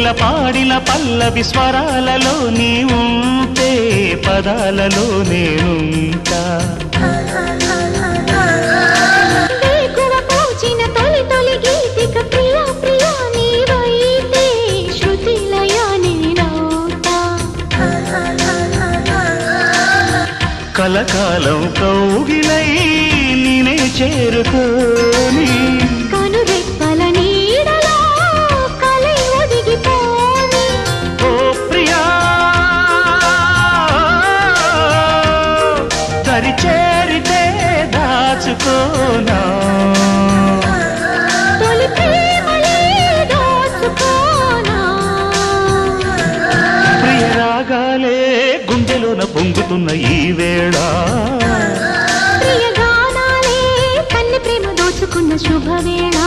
కోకిల పాడిన పల్లవి స్వరాలలో నీ ఉంటే పదాలలో నేనుంటా వేకువ పూచిన తొలి తొలి గీతిక ప్రియా ప్రియా నీవైతే శృతిలయ నేనవుతా కలకాలం కౌగిలై నేనే చేరుకోని కనురెప్పల నీడలో కలై ఒదిగిపోని ఓ ప్రియా దరి చేరితే దాచుకోనా తొలి ప్రేమలే దోచుకోనా ప్రియ రాగాలే గుండెలోన పొంగుతున్న ఈ వేళ ప్రియ గానాలే కన్నె ప్రేమ దోచుకున్న శుభవేళ